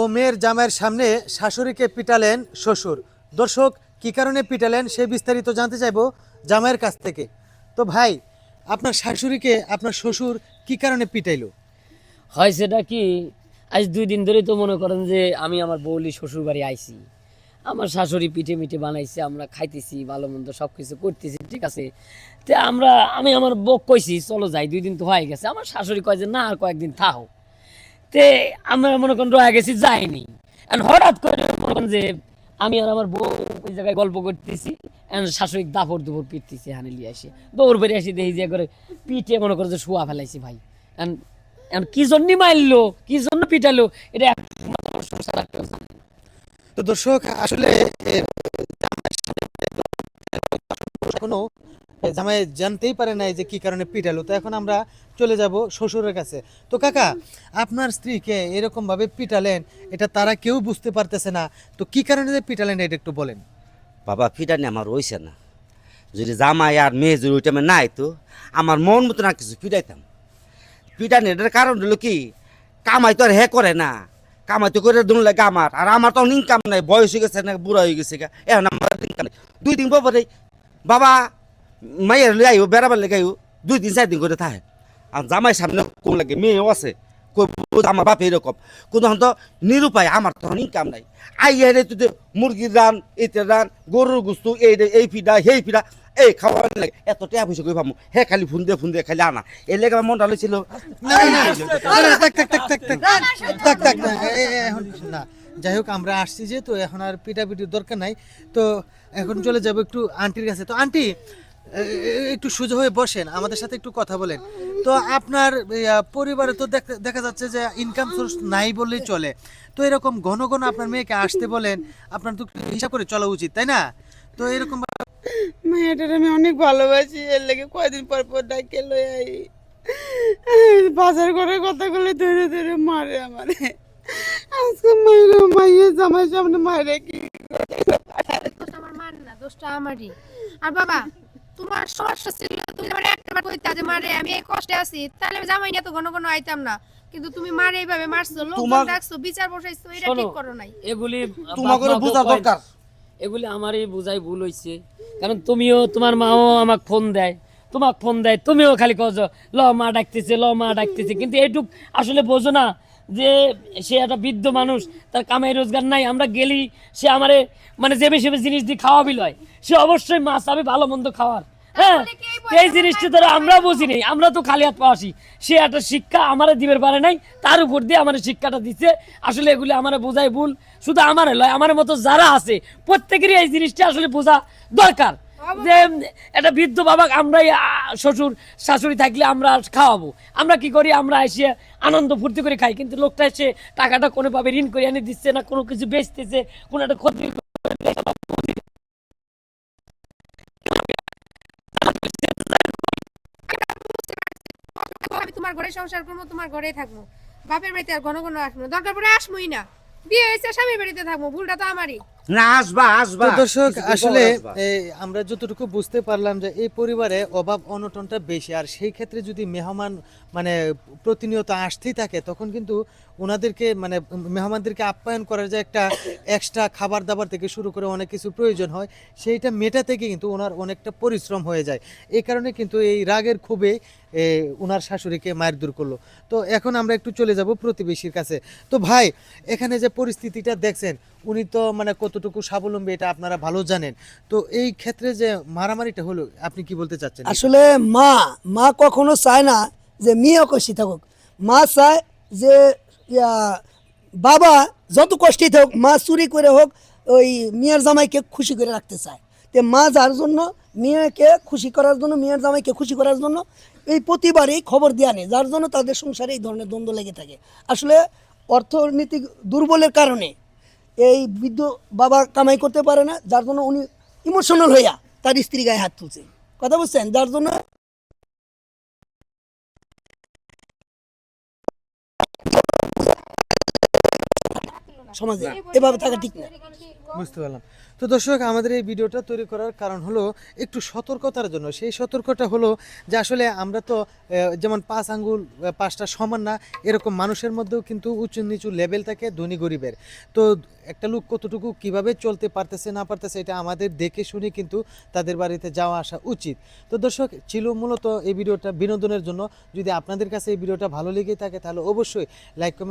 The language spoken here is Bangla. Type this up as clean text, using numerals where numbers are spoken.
ও মেয়ের জামাইয়ের সামনে শাশুড়িকে পিটালেন শ্বশুর। দর্শক, কি কারণে পিটালেন সে বিস্তারিত জানতে চাইবো জামাইয়ের কাছ থেকে। তো ভাই, আপনার শাশুড়িকে আপনার শ্বশুর কি কারণে পিটাইলো? হয় সেটা কি, আজ 2 দিন ধরেই তো মনে করেন যে আমি আমার বৌলি শ্বশুর বাড়ি আইছি। আমার শাশুড়ি পিঠে মিঠে বানাইছে, আমরা খাইতেছি, ভালো মন্দ সব কিছু করতেছি, ঠিক আছে। তো আমি আমার বউ কইছি চলো যাই, 2 দিন তো হয়ে গেছে। আমার শাশুড়ি কয় যে না আর কয়েকদিন থাকো। তে আমরা মনে করেন রয়ে গেছি, যাইনি। এখন হঠাৎ করে মনে করেন যে আমি আর আমার বউ ওই জায়গায় গল্প করতেছি, এখন শাশুড়ি দাপড় দুপুর পিটতেছি, হানে লিয়ে আসি দৌড় বেরিয়ে আসি, দেখি যে করে পিঠে মনে করে যে শোয়া ফেলাইছি ভাই। এখন এখন কি জন্য মারলো, কি জন্য পিটালো, এটা একমাত্র আমার সংসার রাখতেও জানে না। তো দর্শক, আসলে এ, কোনো জামাই জানতেই পারে নাই যে কি কারণে পিটালো। তো এখন আমরা চলে যাব শ্বশুরের কাছে। তো কাকা, আপনার স্ত্রীকে এরকম ভাবে পিটালেন, এটা তারা কেউ বুঝতে পারতেছে না। তো কি কারণে যে পিটালেন এটা একটু বলেন। বাবা ফিটানি আমার রইছে না। যদি জামাই আর মেয়ে যদি ওই টাইমে নাই তো আমার মন মতো না কিছু পিটাইতাম। পিটানি এটার কারণ হলো কি, কামাই তো আর হে করে না, কামাই তো করে দুন লাগে আমার, আর আমার তো ইনকাম নাই, বয়স হয়ে গেছে না, বুড়া হয়ে গেছে এখন আমার ইনকাম নাই। 2 দিন পরে বাবা মাইয়ের লে আইও বেড়াবার লেগে আইও, 2 দিন 4 দিন করে থাকে। আর জামাই সামনে কোন লাগে, মেয়েও আছে, আমার বাপ এরকম কোনো তো নিরুপায়, আমার তখন ইনকাম নাই। আইয়া রে তুই মুরগির রান, এতে রান, গরুর গুস্তু, এই ফিডা সেই ফিডা, এই খাওয়ার লাগে এত টাকা পয়সা করে পাবো, হে খালি ফোন দিয়ে খালি আনা। এই লেগে আমার মনটা হয়েছিল না না না, আরে থাক থাক থাক থাক থাক থাক থাক না, এখন না। যাই হোক, আমরা আসছি যে, তো এখন আর পিটাপিটির দরকার নাই। তো এখন চলে যাব একটু আন্টির কাছে। তো আন্টি, একটু সোজা হয়ে বসেন, আমাদের সাথে একটু কথা বলেন। তো আপনার পরিবারে তো দেখা যাচ্ছে যে ইনকাম সোর্স নাই বললেই চলে। তো এরকম ঘন ঘন আপনার মেয়েকে আসতে বলেন, আপনার তো একটু হিসাব করে চলা উচিত, তাই না? তো এরকম মেয়েটার আমি অনেক ভালোবাসি, এর লেগে কয়দিন পর পর ডাকে লই আই। বাজার করে কথাগুলো ধরে ধরে মারে আমারে। আজকে মাইয়ে জামাই সামনে মারে কি দোষটা আমার মার না, দোষটা আমারই। আর বাবা, তোমার সমস্যা ছিল, তুমি আমার একটাবার কইতা যে মারে আমি এই কষ্টে আছি, তাহলে আমি জামাই নিয়ে তো ঘন ঘন আইতাম না। কিন্তু তুমি মারে এইভাবে মারছো, লোকজন ডাকছো, বিচার বসাইছো, এটা শোনো, ঠিক করো নাই। এগুলি তোমাকে বাপ মা বোঝা কয়- দরকার। এগুলি আমারই বোঝাই ভুল হয়েছে। কারণ তুমিও, তোমার মাও আমাকে ফোন দেয়, তোমাকে ফোন দেয়, তুমিও খালি কজ ল মা ডাকতেছে, ল মা ডাকতেছে, কিন্তু এইটুক আসলে বোঝো না যে সে একটা বৃদ্ধ মানুষ, তার কামাই রোজগার নাই। আমরা গেলি সে আমারে মানে যে বেশি জিনিস দিয়ে খাওয়াবি লয়, সে অবশ্যই মাছ আমি ভালো মন্দ খাওয়ার। হ্যাঁ, তাহলে কি এই এই জিনিসটা ধরো আমরা বুঝি নাই, আমরা তো খালি হাত পাওয়াছি। সে একটা শিক্ষা আমারে দিবের পারে নাই, তার উপর দিয়ে আমার শিক্ষাটা দিচ্ছে। আসলে এগুলি আমার বোঝাই ভুল, শুধু আমার লয়, আমার মতো যারা আছে প্রত্যেকেরই এই জিনিসটা আসলে বোঝা দরকার যে একটা বৃদ্ধ বাবা আমরাই শ্বশুর শাশুড়ি থাকলে আমরা খাওয়াবো। আমরা কি করি, আমরা এসে আনন্দ ফুর্তি করে খাই, কিন্তু লোকটা এসে টাকাটা কোনোভাবে ঋণ করে এনে দিচ্ছে না, কোনো কিছু বেচতেছে, কোনো একটা ক্ষতি আমি তোমার ঘরে সংসার করবো, তোমার ঘরেই থাকবো, বাপের বাড়িতে আর ঘন ঘন আসবো না, দরকার পড়ে আসমই না। বিয়ে হয়েছে, স্বামীর বাড়িতে থাকবো, ভুলটা তো আমারই। না আসবা আসবা। তো দর্শক, কিছুদিন পর আসলে আসবা। আমরা যতটুকু বুঝতে পারলাম যে এই পরিবারে অভাব অনটনটা বেশি, আর সেই ক্ষেত্রে যদি মেহমান মানে প্রতিনিয়ত আসতেই থাকে, তখন কিন্তু ওনাদেরকে মানে মেহমানদেরকে আপ্যায়ন করার যে একটা এক্সট্রা খাবার দাবার থেকে শুরু করে অনেক কিছু প্রয়োজন হয়, সেইটা মেটাতে গিয়ে কিন্তু ওনার অনেকটা পরিশ্রম হয়ে যায়। এই কারণে কিন্তু এই রাগের ক্ষোভে ওনার শাশুড়িকে মায়ের দূর করলো। তো এখন আমরা একটু চলে যাব প্রতিবেশীর কাছে। তো ভাই, এখানে যে পরিস্থিতিটা দেখছেন, উনি তো মানে কতটুকু স্বাবলম্বী এটা আপনারা ভালো জানেন। তো এই ক্ষেত্রে যে মারামারিটা হলো, আপনি কি বলতে চাচ্ছেন? আসলে মা মা কখনো চায় না যে মেয়ে কষ্টে থাকুক। মা চায় যে ইয়া, বাবা যত কষ্টেই থাকুক, মা চুরি করে হোক ওই মেয়ের জামাইকে খুশি করে রাখতে চায়। তো মা যার জন্য মেয়েকে খুশি করার জন্য, মেয়ের জামাইকে খুশি করার জন্য এই প্রতিবারই খবর দেওয়া নেই, যার জন্য তাদের সংসারে এই ধরনের দ্বন্দ্ব লেগে থাকে। আসলে অর্থনৈতিক দুর্বলের কারণে এই বৃদ্ধ বাবা কামাই করতে পারে না, যার জন্য উনি ইমোশনাল হইয়া তার স্ত্রী গায়ে হাত তুলছে। কথা বুঝছেন? যার জন্য সমাজে, এভাবে থাকা ঠিক না। বুঝতে পারলাম। তো দর্শক, আমাদের এই ভিডিওটা তৈরি করার কারণ হলো একটু সতর্কতার জন্য। সেই সতর্কতা হলো যে আসলে আমরা তো যেমন 5 আঙ্গুল 5টা সমান না, এরকম মানুষের মধ্যেও কিন্তু উঁচু নিচু লেভেল থাকে ধনী গরিবের। তো একটা লোক কতটুকু কিভাবে চলতে পারতেছে না পারতেছে এটা আমাদের দেখে শুনে কিন্তু তাদের বাড়িতে যাওয়া আসা উচিত। তো দর্শক, ছিল মূলত এই ভিডিওটা বিনোদনের জন্য। যদি আপনাদের কাছে এই ভিডিওটা ভালো লেগে থাকে তাহলে অবশ্যই লাইক কমেন্ট